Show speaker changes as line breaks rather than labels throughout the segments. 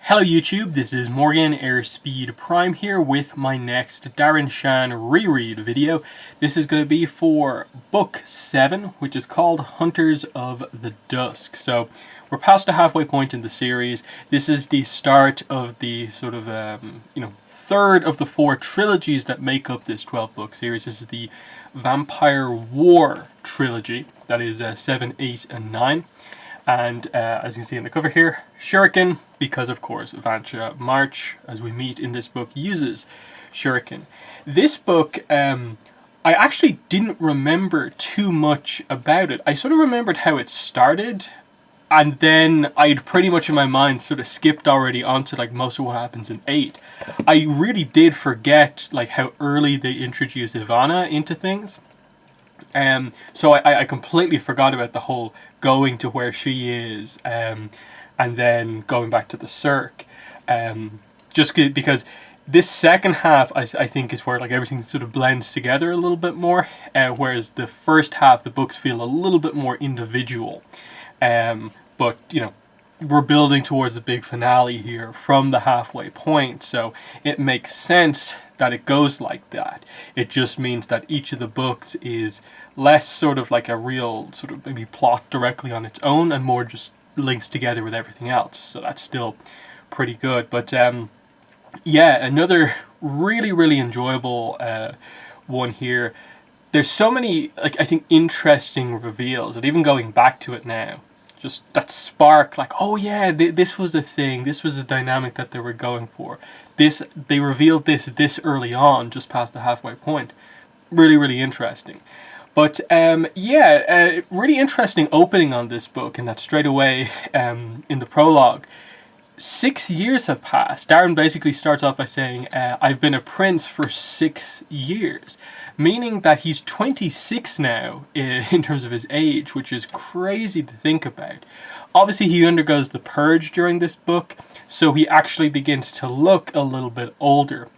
Hello YouTube, this is Morgan Airspeed Prime here with my next Darren Shan reread video. This is going to be for book 7, which is called Hunters of the Dusk. So we're past the halfway point in the series. This is the start of the sort of, third of the 4 trilogies that make up this 12-book series. This is the Vampire War trilogy, that is 7, 8, and 9. And as you can see in the cover here, Shuriken, because of course Vansha March, as we meet in this book, uses Shuriken. This book, I actually didn't remember too much about it. I sort of remembered how it started, and then I'd pretty much in my mind sort of skipped already onto like most of what happens in 8. I really did forget like how early they introduce Ivana into things. So I completely forgot about the whole going to where she is, and then going back to the Cirque, just because this second half I think is where like everything sort of blends together a little bit more, whereas the first half the books feel a little bit more individual, but you know, we're building towards the big finale here from the halfway point, so it makes sense that it goes like that. It just means that each of the books is less sort of like a real sort of maybe plot directly on its own and more just links together with everything else. So that's still pretty good. But yeah, another really enjoyable one here. There's so many like I think interesting reveals that even going back to it now, just that spark, like, oh yeah, this was a thing, this was a dynamic that they were going for. They revealed this early on, just past the halfway point. Really interesting. But yeah, really interesting opening on this book, and that straight away in the prologue, 6 years have passed. Darren basically starts off by saying, I've been a prince for 6 years, meaning that he's 26 now in terms of his age, which is crazy to think about. Obviously, he undergoes the purge during this book, so he actually begins to look a little bit older.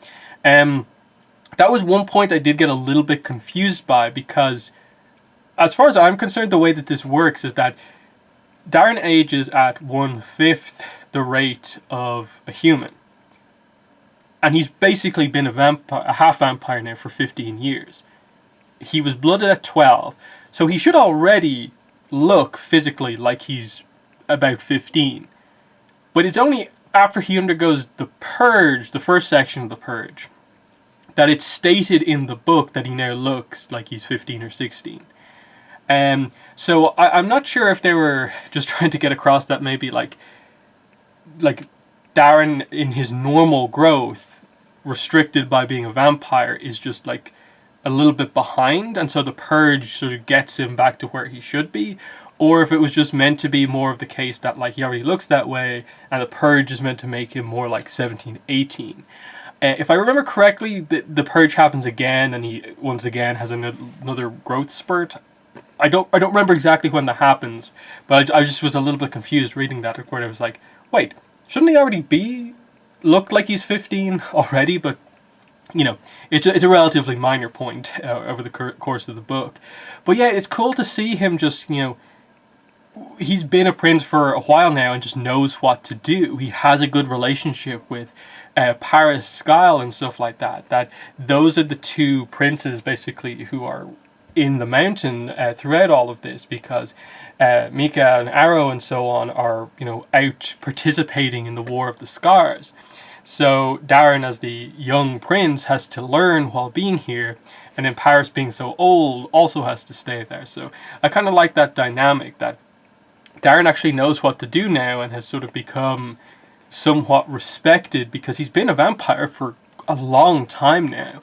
That was one point I did get a little bit confused by, because as far as I'm concerned, the way that this works is that Darren ages at 1/5 the rate of a human. And he's basically been a half vampire now for 15 years. He was blooded at 12, so he should already look physically like he's about 15. But it's only after he undergoes the purge, the first section of the purge, that it's stated in the book that he now looks like he's 15 or 16. So I'm not sure if they were just trying to get across that maybe like Darren in his normal growth, restricted by being a vampire, is just like a little bit behind, and so the purge sort of gets him back to where he should be, or if it was just meant to be more of the case that like he already looks that way and the purge is meant to make him more like 17, 18. If I remember correctly, the purge happens again, and he once again has another growth spurt. I don't remember exactly when that happens, but I just was a little bit confused reading that, where I was like, wait, shouldn't he already look like he's 15 already? But you know, it's a relatively minor point over the course of the book. But yeah, it's cool to see him just, you know, he's been a prince for a while now and just knows what to do. He has a good relationship with Paris, Skyle, and stuff like that. That those are the 2 princes basically who are in the mountain throughout all of this, because Mika and Arrow and so on are, you know, out participating in the War of the Scars. So Darren, as the young prince, has to learn while being here, and then Paris, being so old, also has to stay there. So I kind of like that dynamic, that Darren actually knows what to do now and has sort of become somewhat respected because he's been a vampire for a long time now.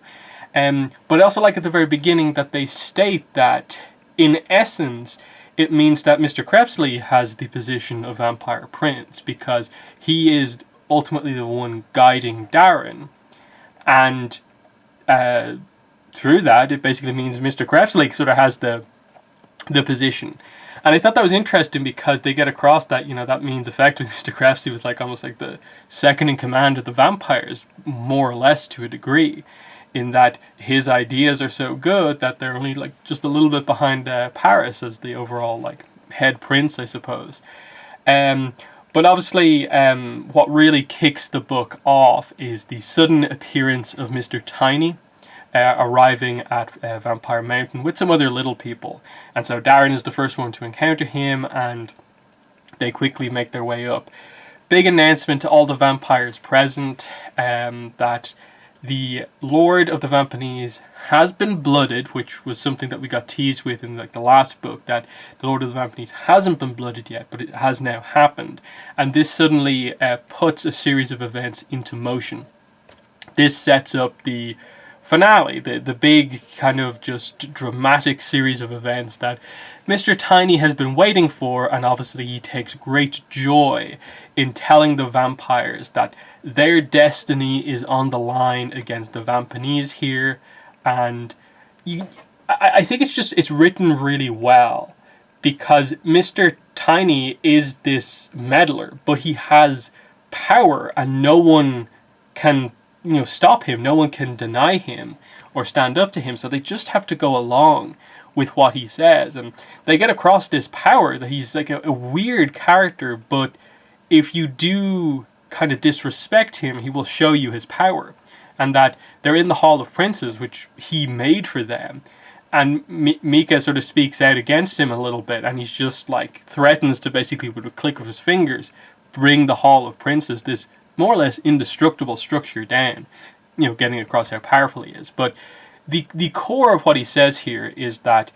But I also like at the very beginning that they state that, in essence, it means that Mr. Krebsley has the position of Vampire Prince, because he is ultimately the one guiding Darren. And through that, it basically means Mr. Krebsley sort of has the position. And I thought that was interesting, because they get across that, you know, that means effectively Mr. Krebsley was like almost like the second in command of the vampires, more or less to a degree, in that his ideas are so good that they're only like just a little bit behind Paris as the overall like head prince, I suppose. But obviously, what really kicks the book off is the sudden appearance of Mr. Tiny, arriving at Vampire Mountain with some other little people. And so Darren is the first one to encounter him, and they quickly make their way up. Big announcement to all the vampires present, that the Lord of the Vampaneze has been blooded, which was something that we got teased with in like the last book, that the Lord of the Vampaneze hasn't been blooded yet, but it has now happened. And this suddenly puts a series of events into motion. This sets up the finale, the big kind of just dramatic series of events that Mr. Tiny has been waiting for, and obviously he takes great joy in telling the vampires that their destiny is on the line against the Vampaneze here. And I think it's written really well, because Mr. Tiny is this meddler, but he has power and no one can stop him. No one can deny him or stand up to him. So they just have to go along with what he says, and they get across this power that he's like a weird character, but if you do kind of disrespect him, he will show you his power, and that they're in the Hall of Princes, which he made for them. And Mika sort of speaks out against him a little bit, and he's just like threatens to basically, with a click of his fingers, bring the Hall of Princes, this more or less indestructible structure, down, getting across how powerful he is. But the core of what he says here is that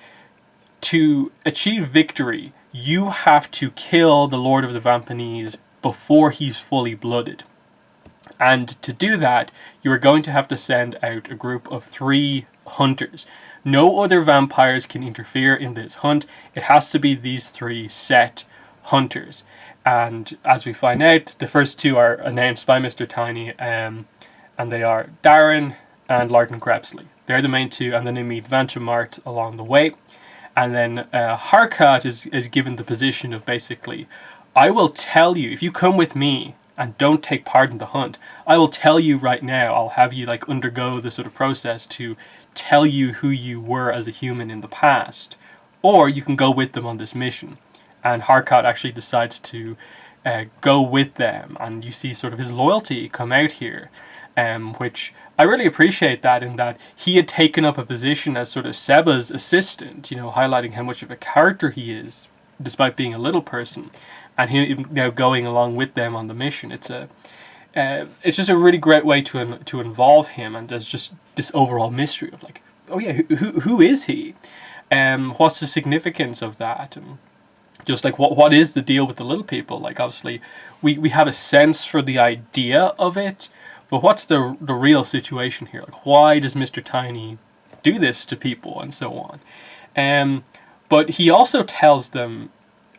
to achieve victory, you have to kill the Lord of the Vampaneze before he's fully blooded. And to do that, you are going to have to send out a group of 3 hunters. No other vampires can interfere in this hunt. It has to be these 3 set hunters. And as we find out, the first 2 are announced by Mr. Tiny, and they are Darren and Larton Got. They're the main 2, and then they meet Vanchamart along the way. And then Harkat is given the position of basically, I will tell you, if you come with me and don't take part in the hunt, I will tell you right now, I'll have you like undergo the sort of process to tell you who you were as a human in the past, or you can go with them on this mission. And Harkat actually decides to go with them, and you see sort of his loyalty come out here, which I really appreciate that, in that he had taken up a position as sort of Seba's assistant, highlighting how much of a character he is, despite being a little person, and him now going along with them on the mission. It's just a really great way to involve him, and there's just this overall mystery of like, oh yeah, who is he? What's the significance of that? And just like what is the deal with the little people? Like obviously we have a sense for the idea of it, but what's the real situation here? Like why does Mr. Tiny do this to people and so on? But he also tells them,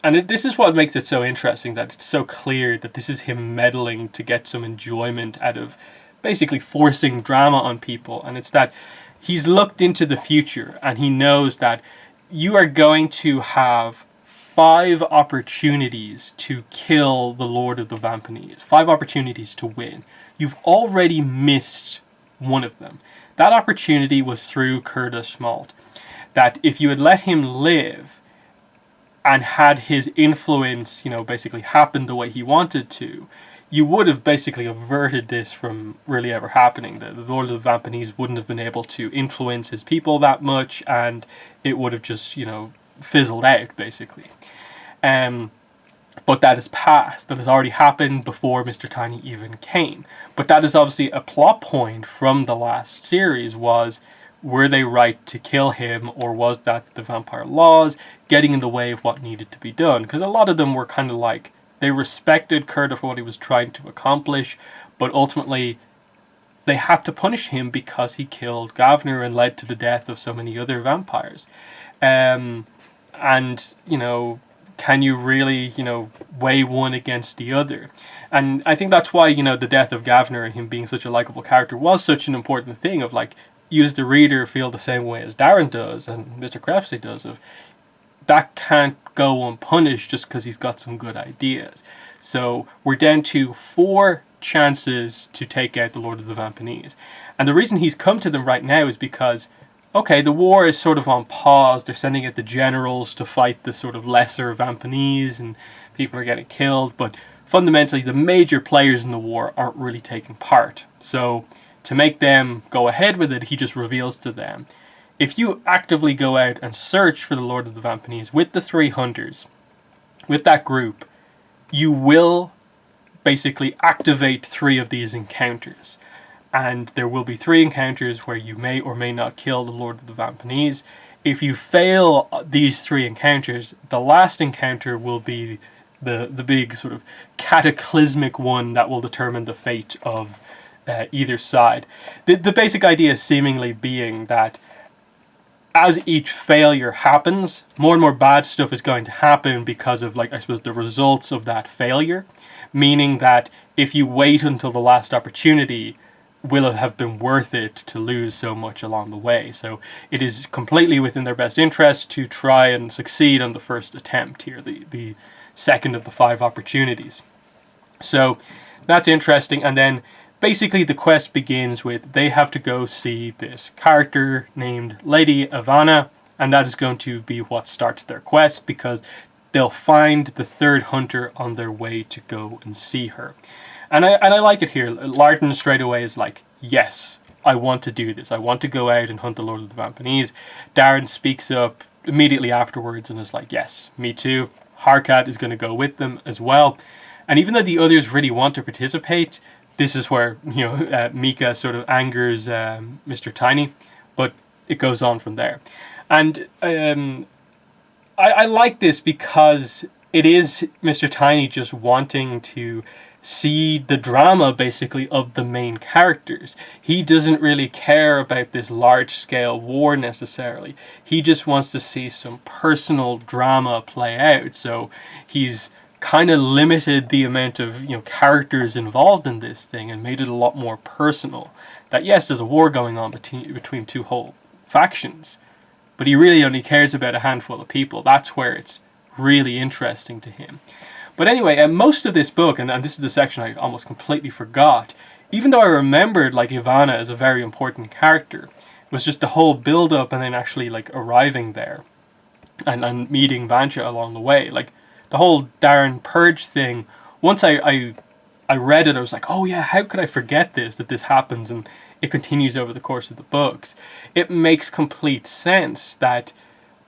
and this is what makes it so interesting, that it's so clear that this is him meddling to get some enjoyment out of basically forcing drama on people. And it's that he's looked into the future, and he knows that you are going to have 5 opportunities to kill the Lord of the Vampaneze. 5 opportunities to win. You've already missed one of them. That opportunity was through Kurda Schmalt. That if you had let him live and had his influence, basically happen the way he wanted to, you would have basically averted this from really ever happening. The Lord of the Vampaneze wouldn't have been able to influence his people that much, and it would have just, fizzled out, basically. But that is past. That has already happened before Mr. Tiny even came. But that is obviously a plot point from the last series, were they right to kill him, or was that the vampire laws getting in the way of what needed to be done? Because a lot of them were kind of like, they respected Kurda for what he was trying to accomplish, but ultimately they had to punish him because he killed Gavner and led to the death of so many other vampires. And, can you really, weigh one against the other? And I think that's why, the death of Gavner and him being such a likable character was such an important thing, of like, you as the reader feel the same way as Darren does and Mr. Krebsley does, of that can't go unpunished just because he's got some good ideas. So we're down to 4 chances to take out the Lord of the Vampaneze. And the reason he's come to them right now is because, okay, the war is sort of on pause. They're sending out the generals to fight the sort of lesser Vampaneze, and people are getting killed. But fundamentally the major players in the war aren't really taking part. So to make them go ahead with it, he just reveals to them, if you actively go out and search for the Lord of the Vampaneze with the 3 hunters, with that group, you will basically activate 3 of these encounters. And there will be 3 encounters where you may or may not kill the Lord of the Vampaneze. If you fail these 3 encounters, the last encounter will be the big sort of cataclysmic one that will determine the fate of either side. The basic idea seemingly being that as each failure happens, more and more bad stuff is going to happen because of, like, I suppose, the results of that failure. Meaning that if you wait until the last opportunity, will it have been worth it to lose so much along the way? So it is completely within their best interest to try and succeed on the first attempt here, the second of the 5 opportunities. So that's interesting. And then basically the quest begins with they have to go see this character named Lady Ivana, and that is going to be what starts their quest, because they'll find the 3rd hunter on their way to go and see her. And I like it here. Larton straight away is like, yes, I want to do this. I want to go out and hunt the Lord of the Vampaneze. Darren speaks up immediately afterwards and is like, yes, me too. Harkat is going to go with them as well. And even though the others really want to participate, this is where, Mika sort of angers Mr. Tiny, but it goes on from there. And I like this because it is Mr. Tiny just wanting to see the drama, basically, of the main characters. He doesn't really care about this large-scale war necessarily. He just wants to see some personal drama play out. So he's kind of limited the amount of characters involved in this thing and made it a lot more personal. That yes, there's a war going on between 2 whole factions, but he really only cares about a handful of people. That's where it's really interesting to him. But anyway, most of this book, and this is the section I almost completely forgot, even though I remembered like Ivana as a very important character, it was just the whole build-up and then actually like arriving there and meeting Vansha along the way. Like the whole Darren Purge thing, once I read it, I was like, oh yeah, how could I forget that this happens and it continues over the course of the books. It makes complete sense that,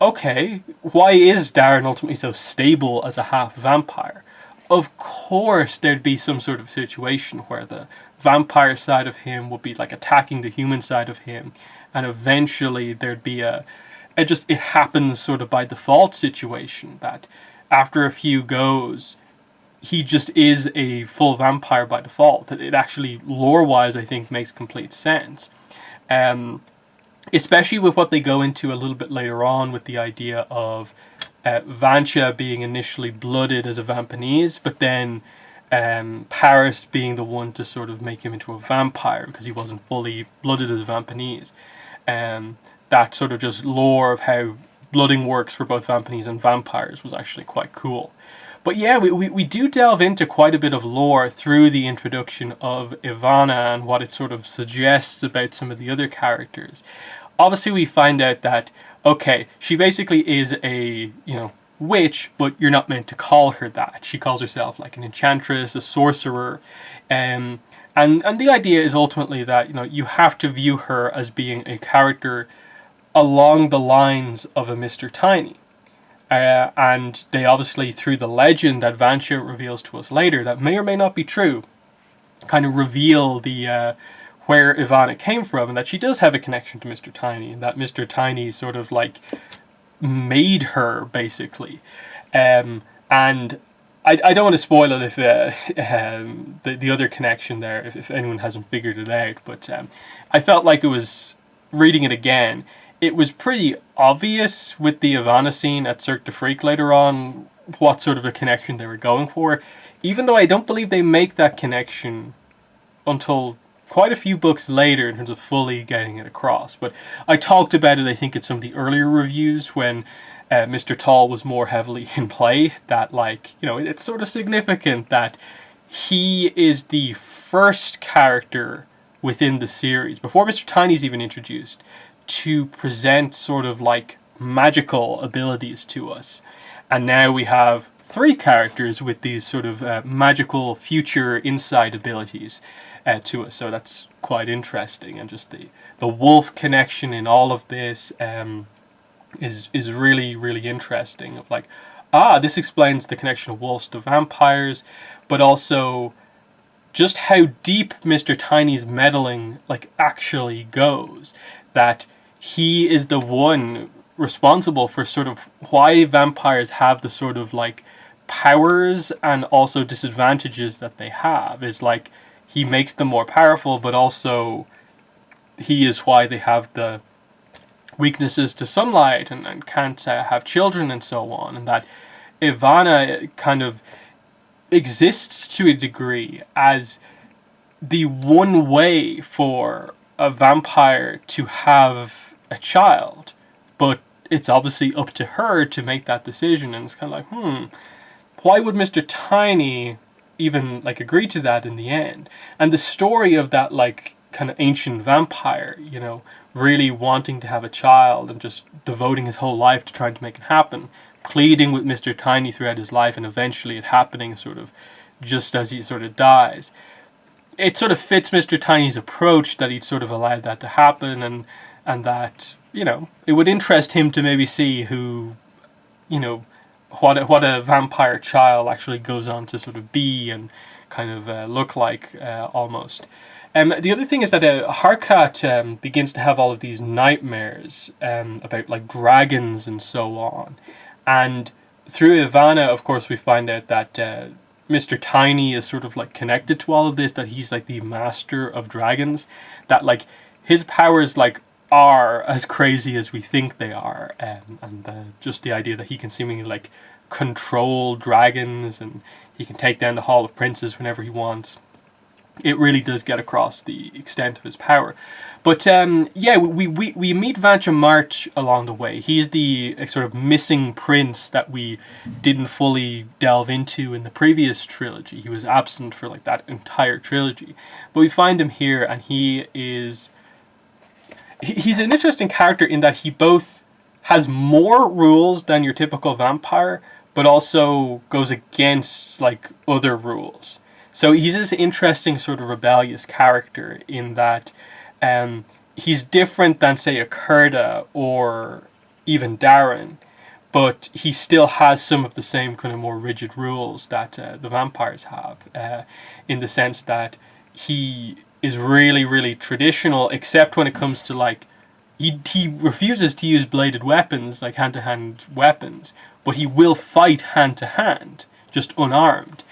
okay, why is Darren ultimately so stable as a half vampire? Of course there'd be some sort of situation where the vampire side of him would be like attacking the human side of him, and eventually there'd be it happens sort of by default situation that after a few goes, he just is a full vampire by default. It actually, lore-wise, I think makes complete sense. Especially with what they go into a little bit later on with the idea of Vansha being initially blooded as a Vampaneze, but then Paris being the one to sort of make him into a vampire because he wasn't fully blooded as a Vampaneze. That sort of just lore of how blooding works for both Vampaneze and vampires was actually quite cool. But yeah, we do delve into quite a bit of lore through the introduction of Ivana and what it sort of suggests about some of the other characters. Obviously, we find out that, okay, she basically is a, witch, but you're not meant to call her that. She calls herself like an enchantress, a sorcerer, and the idea is ultimately that, you have to view her as being a character along the lines of a Mr. Tiny. And they obviously, through the legend that Vansha reveals to us later, that may or may not be true, kind of reveal the where Ivana came from, and that she does have a connection to Mr. Tiny, and that Mr. Tiny sort of like made her, basically. And I don't want to spoil it if the other connection there, if anyone hasn't figured it out, but I felt like it was, reading it again, it was pretty obvious with the Ivana scene at Cirque du Freak later on what sort of a connection they were going for, even though I don't believe they make that connection until quite a few books later in terms of fully getting it across. But I talked about it, I think, in some of the earlier reviews when Mr. Tall was more heavily in play, that, like, it's sort of significant that he is the first character within the series, before Mr. Tiny's even introduced, to present sort of like magical abilities to us. And now we have three characters with these sort of magical future insight abilities to us. So that's quite interesting, and just the wolf connection in all of this is really, really interesting. Of like, this explains the connection of wolves to vampires, but also just how deep Mr. Tiny's meddling like actually goes. That he is the one responsible for sort of why vampires have the sort of like powers and also disadvantages that they have. Is like he makes them more powerful, but also he is why they have the weaknesses to sunlight and can't have children and so on. And that Ivana kind of exists to a degree as the one way for a vampire to have a child, but it's obviously up to her to make that decision. And it's kind of like, why would Mr. Tiny even like agree to that in the end? And the story of that like kind of ancient vampire, you know, really wanting to have a child and just devoting his whole life to trying to make it happen, pleading with Mr. Tiny throughout his life, and eventually it happening sort of just as he sort of dies. It sort of fits Mr. Tiny's approach that he'd sort of allowed that to happen, and that, you know, it would interest him to maybe see who, you know, what a vampire child actually goes on to sort of be and kind of look like almost. The other thing is that Harkat begins to have all of these nightmares about like dragons and so on. And through Ivana, of course, we find out that Mr. Tiny is sort of like connected to all of this, that he's like the master of dragons, that like his powers like are as crazy as we think they are, and just the idea that he can seemingly like control dragons and he can take down the Hall of Princes whenever he wants. It really does get across the extent of his power. But yeah, we meet Vancha March along the way. He's the sort of missing prince that we didn't fully delve into in the previous trilogy. He was absent for like that entire trilogy. But we find him here, and he's an interesting character in that he both has more rules than your typical vampire, but also goes against like other rules. So he's this interesting sort of rebellious character in that he's different than, say, a Kurda or even Darren, but he still has some of the same kind of more rigid rules that the vampires have, in the sense that he is really, really traditional, except when it comes to like, he refuses to use bladed weapons, like hand-to-hand weapons, but he will fight hand-to-hand, just unarmed.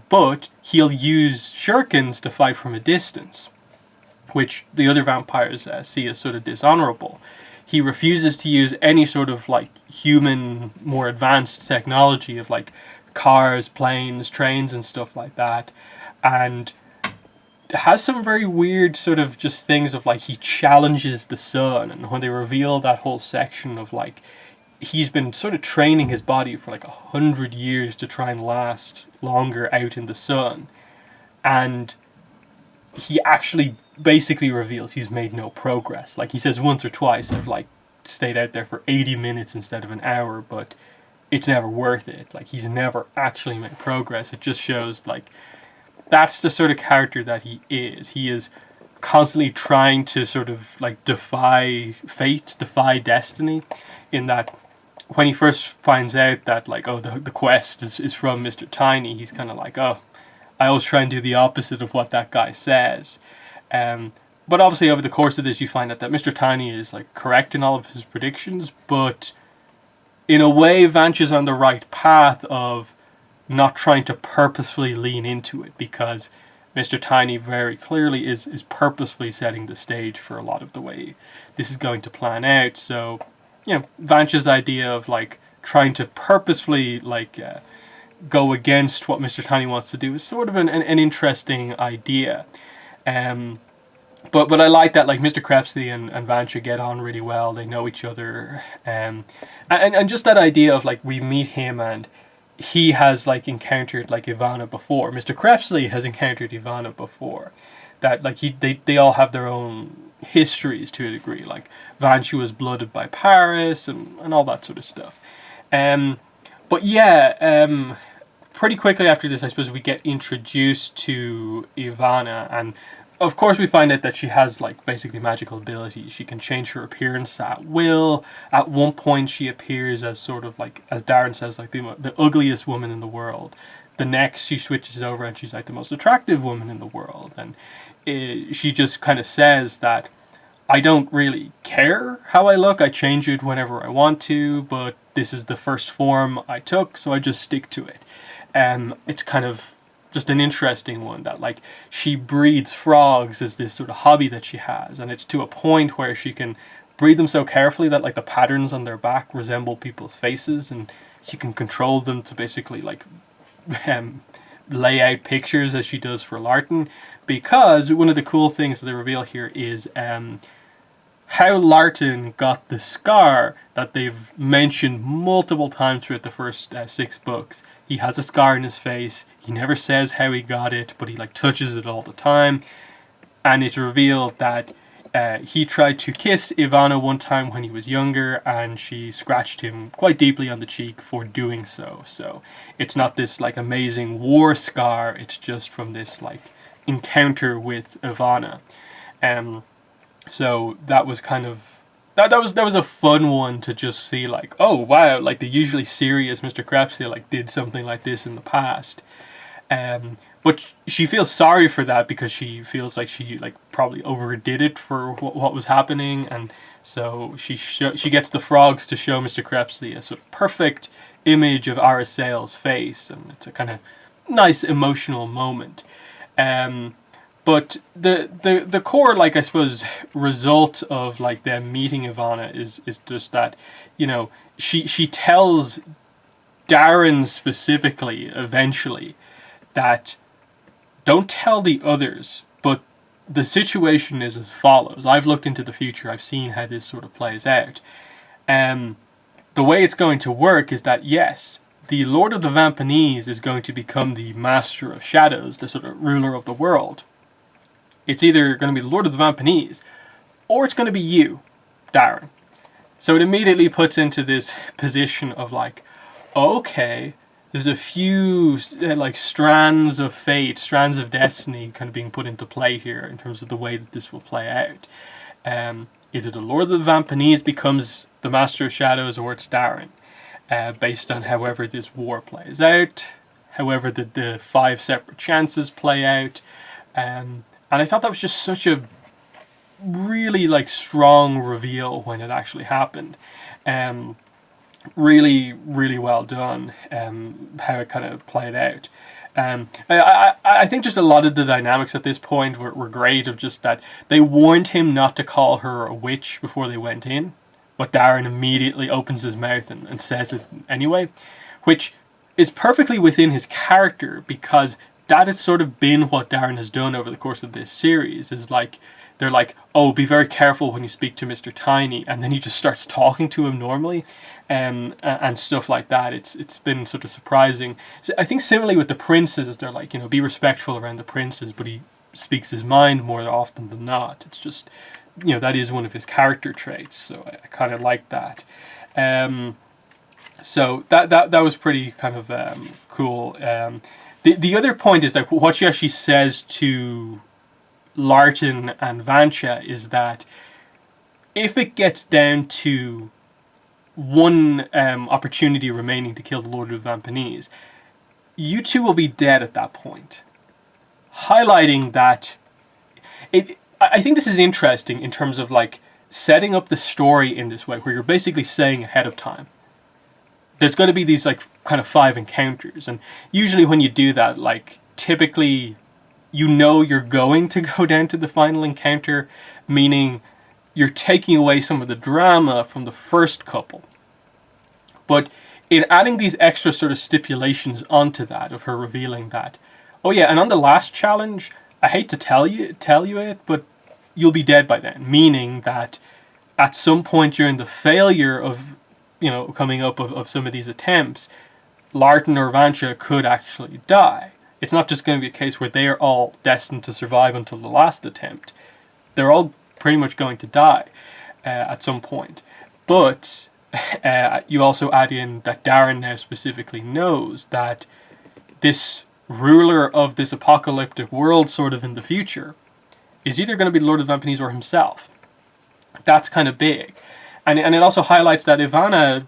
But he'll use shurikens to fight from a distance, which the other vampires see as sort of dishonorable. He refuses to use any sort of like human, more advanced technology of like cars, planes, trains and stuff like that, and has some very weird sort of just things of like he challenges the sun. And when they reveal that whole section of like he's been sort of training his body for like 100 years to try and last longer out in the sun, and he actually basically reveals he's made no progress. Like he says once or twice, I've like stayed out there for 80 minutes instead of an hour, but it's never worth it. Like he's never actually made progress. It just shows like that's the sort of character that he is. He is constantly trying to sort of like defy fate, defy destiny, in that when he first finds out that like, oh, the quest is from Mr. Tiny, he's kind of like, oh, I always try and do the opposite of what that guy says. But obviously over the course of this you find out that Mr. Tiny is like correct in all of his predictions, but in a way Vancha's on the right path of not trying to purposefully lean into it, because Mr. Tiny very clearly is purposefully setting the stage for a lot of the way this is going to plan out. So, you know, Vancha's idea of like trying to purposefully like go against what Mr. Tiny wants to do is sort of an interesting idea. But I like that like Mr. Krebsley and Vancha get on really well. They know each other, and just that idea of like we meet him and he has like encountered like Ivana before. Mr. Krebsley has encountered Ivana before. That like they all have their own histories to a degree. Like Vancha was blooded by Paris and all that sort of stuff. But yeah, pretty quickly after this, I suppose we get introduced to Ivana, and of course we find out that she has like basically magical abilities. She can change her appearance at will. At one point, she appears as sort of like, as Darren says, like the ugliest woman in the world. The next, she switches over and she's like the most attractive woman in the world, and she just kind of says that I don't really care how I look. I change it whenever I want to, but this is the first form I took, so I just stick to it. It's kind of just an interesting one that like she breeds frogs as this sort of hobby that she has, and it's to a point where she can breed them so carefully that like the patterns on their back resemble people's faces, and she can control them to basically like um, lay out pictures as she does for Larton. Because one of the cool things that they reveal here is how Larton got the scar that they've mentioned multiple times throughout the first 6 books. He has a scar in his face. He never says how he got it, but he like touches it all the time. And it's revealed that he tried to kiss Ivana one time when he was younger, and she scratched him quite deeply on the cheek for doing so. So it's not this like amazing war scar. It's just from this like encounter with Ivana. So that was kind of that was a fun one to just see, like, oh wow, like the usually serious Mr. Crepsey like did something like this in the past. But she feels sorry for that because she feels like she like probably overdid it for what was happening, and so she gets the frogs to show Mr. Crepsey a sort of perfect image of Arasale's face, and it's a kind of nice emotional moment. But the core, like, I suppose, result of like them meeting Ivana is just that, you know, she tells Darren specifically eventually that don't tell the others, but the situation is as follows. I've looked into the future. I've seen how this sort of plays out. The way it's going to work is that, yes, the Lord of the Vampaneze is going to become the Master of Shadows, the sort of ruler of the world. It's either going to be the Lord of the Vampaneze, or it's going to be you, Darren. So it immediately puts into this position of like, okay, there's a few like strands of fate, strands of destiny kind of being put into play here in terms of the way that this will play out. Either the Lord of the Vampaneze becomes the Master of Shadows, or it's Darren, based on however this war plays out, however the 5 separate chances play out. And I thought that was just such a really like strong reveal when it actually happened. Really, really well done, how it kind of played out. I think just a lot of the dynamics at this point were great, of just that they warned him not to call her a witch before they went in, but Darren immediately opens his mouth and says it anyway, which is perfectly within his character, because that has sort of been what Darren has done over the course of this series, is like, they're like, oh, be very careful when you speak to Mr. Tiny, and then he just starts talking to him normally, and stuff like that. It's been sort of surprising. So I think similarly with the princes, they're like, you know, be respectful around the princes, but he speaks his mind more often than not. It's just, you know, that is one of his character traits, so I kind of like that. So that was pretty kind of cool. The other point is like what she actually says to Larton and Vansha is that if it gets down to one opportunity remaining to kill the Lord of the Vampaneze, you two will be dead at that point. Highlighting that I think this is interesting in terms of like setting up the story in this way, where you're basically saying ahead of time there's going to be these like kind of 5 encounters, and usually when you do that, like typically you know you're going to go down to the final encounter, meaning you're taking away some of the drama from the first couple. But in adding these extra sort of stipulations onto that, of her revealing that, oh yeah, and on the last challenge, I hate to tell you it, but you'll be dead by then, meaning that at some point during the failure of, you know, coming up of some of these attempts, Larton or Vansha could actually die. It's not just going to be a case where they are all destined to survive until the last attempt. They're all pretty much going to die at some point. But You also add in that Darren now specifically knows that this ruler of this apocalyptic world sort of in the future is either going to be the Lord of the Vampaneze or himself. That's kind of big. And it also highlights that Ivana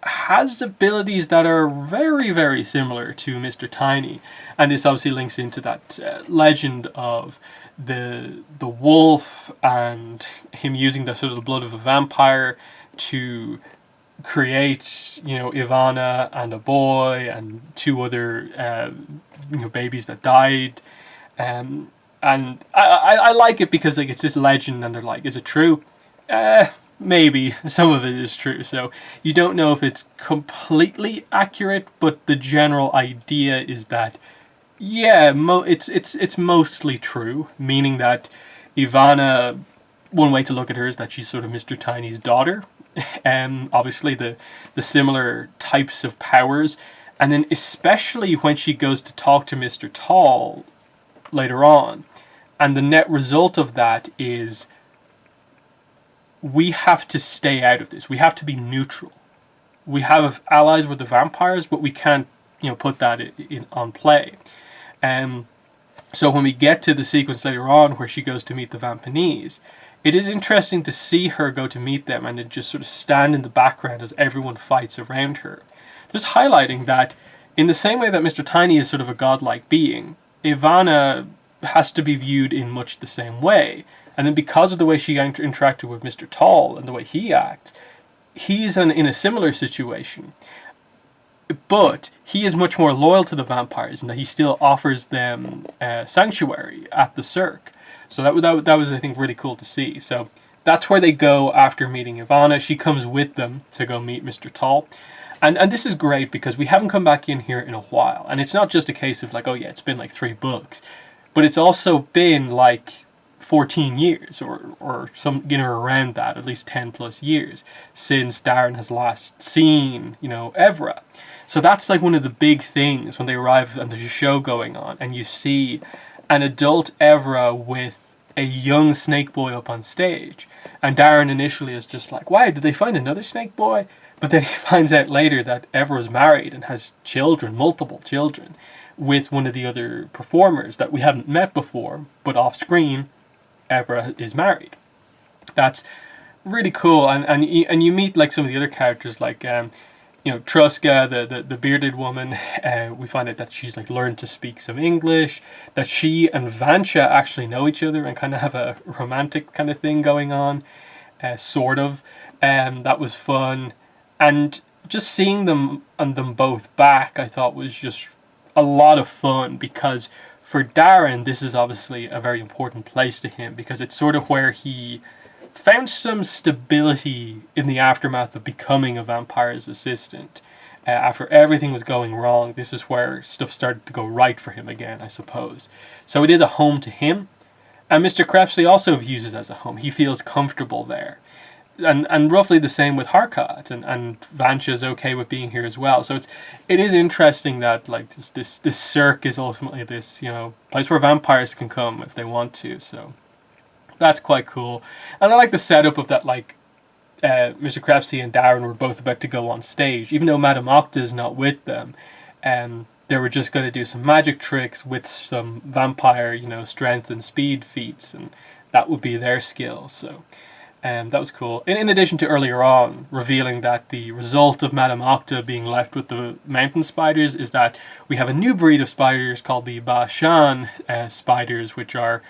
has abilities that are very, very similar to Mr. Tiny. And this obviously links into that legend of the wolf and him using the sort of the blood of a vampire to create, Ivana and a boy and two other, babies that died. And I like it because like it's this legend, and they're like, is it true? Maybe some of it is true. So you don't know if it's completely accurate, but the general idea is that it's mostly true, meaning that Ivana, one way to look at her is that she's sort of Mr. Tiny's daughter. Obviously the similar types of powers, and then especially when she goes to talk to Mr. Tall later on, and the net result of that is we have to stay out of this. We have to be neutral. We have allies with the vampires, but we can't, put that on play. So when we get to the sequence later on where she goes to meet the Vampaneze, it is interesting to see her go to meet them and then just sort of stand in the background as everyone fights around her. Just highlighting that in the same way that Mr. Tiny is sort of a godlike being, Ivana has to be viewed in much the same way. And then because of the way she interacted with Mr. Tall and the way he acts, he's in a similar situation. But he is much more loyal to the vampires in that he still offers them sanctuary at the Cirque. So that was, I think, really cool to see. So that's where they go after meeting Ivana. She comes with them to go meet Mr. Tall. And this is great because we haven't come back in here in a while. And it's not just a case of like, oh yeah, it's been like 3 books. But it's also been like 14 years or some, around that, at least 10 plus years since Darren has last seen, Evra. So that's like one of the big things when they arrive and there's a show going on and you see an adult Evra with a young Snake Boy up on stage. And Darren initially is just like, why, did they find another Snake Boy? But then he finds out later that Evra is married and has children, multiple children, with one of the other performers that we haven't met before, but off screen, Evra is married. That's really cool, and you meet like some of the other characters, like Truska, the bearded woman. We find out that she's like learned to speak some English. That she and Vansha actually know each other and kind of have a romantic kind of thing going on, sort of. That was fun, and just seeing them and them both back, I thought was just a lot of fun because for Darren, this is obviously a very important place to him because it's sort of where he found some stability in the aftermath of becoming a vampire's assistant. After everything was going wrong, this is where stuff started to go right for him again, I suppose. So it is a home to him, and Mr. Crepsley also views it as a home. He feels comfortable there. And roughly the same with Harkat, and Vansha is okay with being here as well. So it is interesting that like this Cirque is ultimately this place where vampires can come if they want to. So that's quite cool, and I like the setup of that. Like Mr. Crepsley and Darren were both about to go on stage, even though Madame Octa is not with them. They were just going to do some magic tricks with some vampire, strength and speed feats, and that would be their skills. So. That was cool. In addition to earlier on revealing that the result of Madame Octa being left with the mountain spiders is that we have a new breed of spiders called the Bashan spiders, which are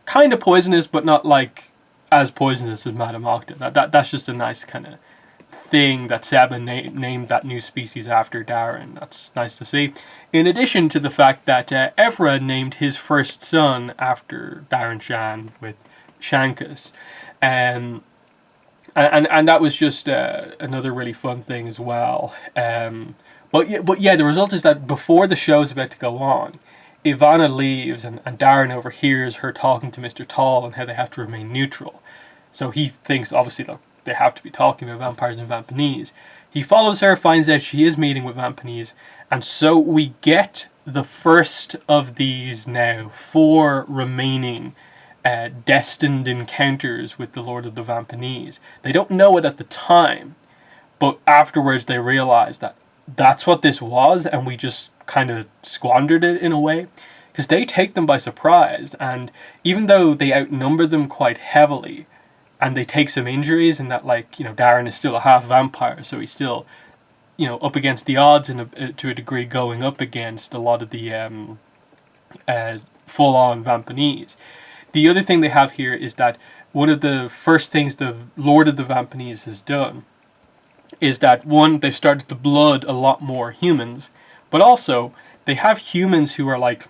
kind of poisonous, but not like as poisonous as Madame Octa. That's just a nice kind of thing that Saba named that new species after Darren. That's nice to see. In addition to the fact that Evra named his first son after Darren Shan with Shankus. And that was just another really fun thing as well. But the result is that before the show's about to go on, Ivana leaves and Darren overhears her talking to Mr. Tall and how they have to remain neutral. So he thinks, obviously, look, they have to be talking about vampires and Vampaneze. He follows her, finds out she is meeting with Vampaneze, and so we get the first of these now 4 remaining destined encounters with the Lord of the Vampaneze. They don't know it at the time, but afterwards they realize that that's what this was, and we just kind of squandered it in a way, because they take them by surprise, and even though they outnumber them quite heavily, and they take some injuries, and that, like, you know, Darren is still a half vampire, so he's still, you know, up against the odds, and to a degree going up against a lot of the full-on Vampaneze. The other thing they have here is that one of the first things the Lord of the Vampaneze has done is that, one, they've started to blood a lot more humans, but also they have humans who are like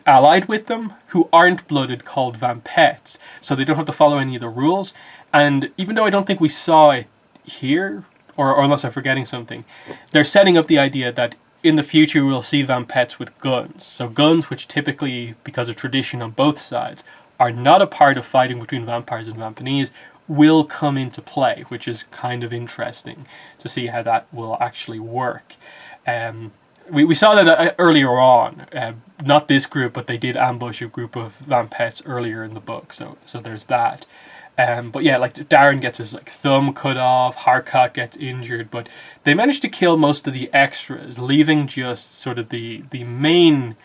allied with them who aren't blooded, called vampets, so they don't have to follow any of the rules. And even though I don't think we saw it here, or unless I'm forgetting something, they're setting up the idea that in the future we'll see vampets with guns. So guns, which typically, because of tradition on both sides, are not a part of fighting between vampires and Vampaneze, will come into play, which is kind of interesting to see how that will actually work. We saw that earlier on, not this group, but they did ambush a group of vampets earlier in the book, so there's that. But yeah, like Darren gets his like thumb cut off, Harcourt gets injured, but they managed to kill most of the extras, leaving just sort of the main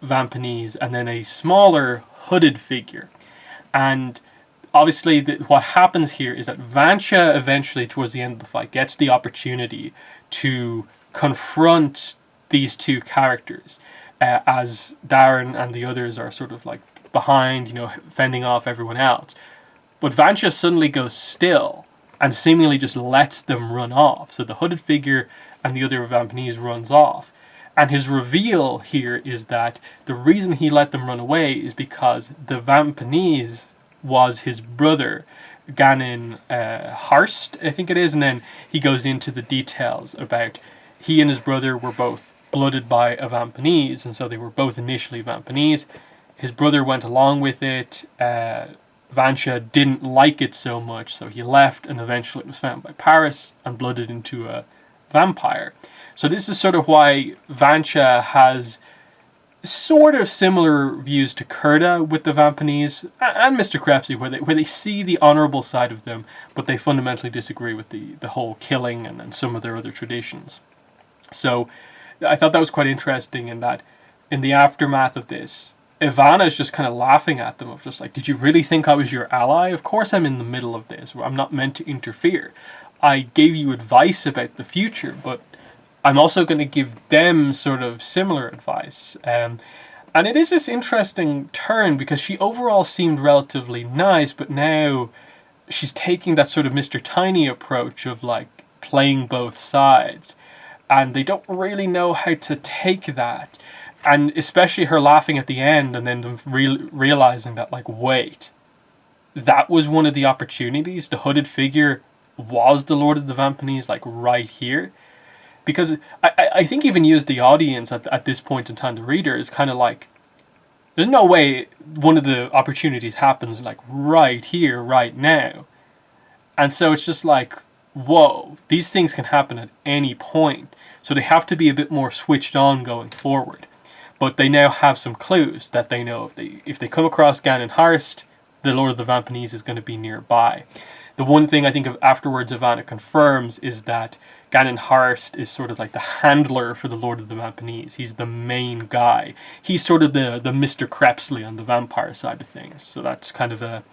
Vampaneze and then a smaller hooded figure. And obviously what happens here is that Vansha eventually, towards the end of the fight, gets the opportunity to confront these two characters, as Darren and the others are sort of like behind, you know, fending off everyone else. But Vansha suddenly goes still and seemingly just lets them run off. So the hooded figure and the other Vampaneze runs off. And his reveal here is that the reason he let them run away is because the Vampaneze was his brother, Ganin Harst, I think it is. And then he goes into the details about he and his brother were both blooded by a Vampaneze, and so they were both initially Vampaneze. His brother went along with it. Vansha didn't like it so much, so he left, and eventually it was found by Paris and blooded into a vampire. So this is sort of why Vansha has sort of similar views to Kurta with the Vampaneze and Mr. Crepsey, where they see the honourable side of them, but they fundamentally disagree with the whole killing and some of their other traditions. So I thought that was quite interesting, in that in the aftermath of this, Ivana is just kind of laughing at them, of just like, did you really think I was your ally? Of course I'm in the middle of this. I'm not meant to interfere. I gave you advice about the future, but I'm also going to give them sort of similar advice. And it is this interesting turn, because she overall seemed relatively nice, but now she's taking that sort of Mr. Tiny approach of like playing both sides. And they don't really know how to take that. And especially her laughing at the end, and then realizing that, like, wait, that was one of the opportunities. The hooded figure was the Lord of the Vampaneze, like, right here. Because I think even you as the audience at this point in time, the reader, is kind of like, there's no way one of the opportunities happens, like, right here, right now. And so it's just like, whoa, these things can happen at any point. So they have to be a bit more switched on going forward. But they now have some clues that they know if they come across Ganin Harst, the Lord of the Vampaneze is going to be nearby. The one thing I think of afterwards Ivana confirms is that Ganin Harst is sort of like the handler for the Lord of the Vampaneze. He's the main guy. He's sort of the Mr. Crepsley on the vampire side of things. So that's kind of an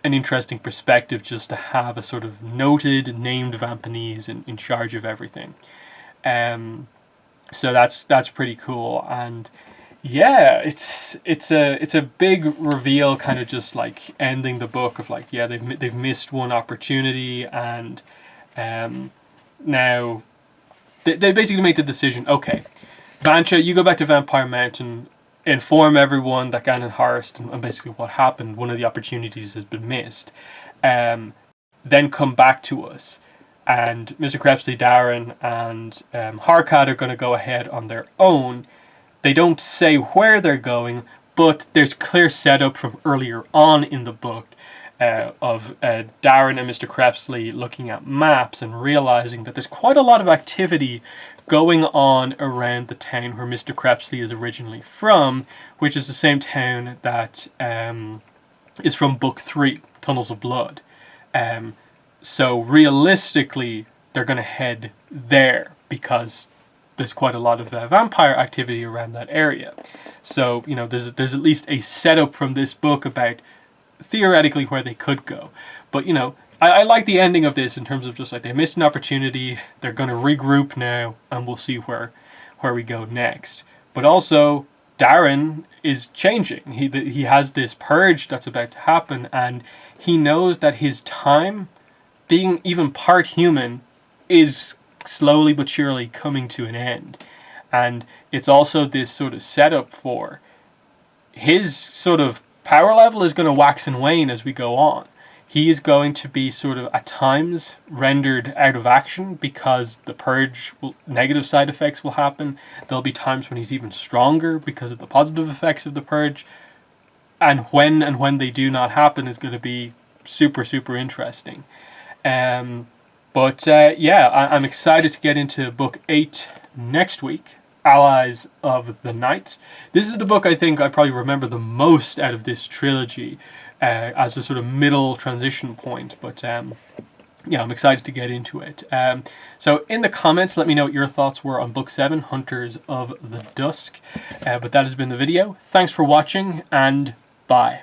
interesting perspective, just to have a sort of noted, named Vampaneze in charge of everything. So that's pretty cool. And yeah, it's a big reveal, kind of just like ending the book of like, yeah, they've missed one opportunity, and now they basically made the decision, okay, Vansha, you go back to Vampire Mountain, inform everyone that Ganin Harst and basically what happened, one of the opportunities has been missed, then come back to us. And Mr. Crepsley, Darren, and Harcourt are going to go ahead on their own. They don't say where they're going, but there's clear setup from earlier on in the book of Darren and Mr. Crepsley looking at maps and realizing that there's quite a lot of activity going on around the town where Mr. Crepsley is originally from, which is the same town that is from Book 3, Tunnels of Blood. So realistically, they're going to head there because there's quite a lot of vampire activity around that area. So, you know, there's at least a setup from this book about theoretically where they could go. But, you know, I like the ending of this in terms of just like they missed an opportunity, they're going to regroup now, and we'll see where we go next. But also, Darren is changing. He has this purge that's about to happen, and he knows that his time, being even part human, is slowly but surely coming to an end. And it's also this sort of setup for his sort of power level is going to wax and wane as we go on. He is going to be sort of at times rendered out of action because the purge negative side effects will happen. There'll be times when he's even stronger because of the positive effects of the purge. And when they do not happen is going to be super, super interesting. But I'm excited to get into book 8 next week, Allies of the Night. This is the book I think I probably remember the most out of this trilogy as a sort of middle transition point. But I'm excited to get into it. So in the comments, let me know what your thoughts were on book 7, Hunters of the Dusk. But that has been the video. Thanks for watching, and bye.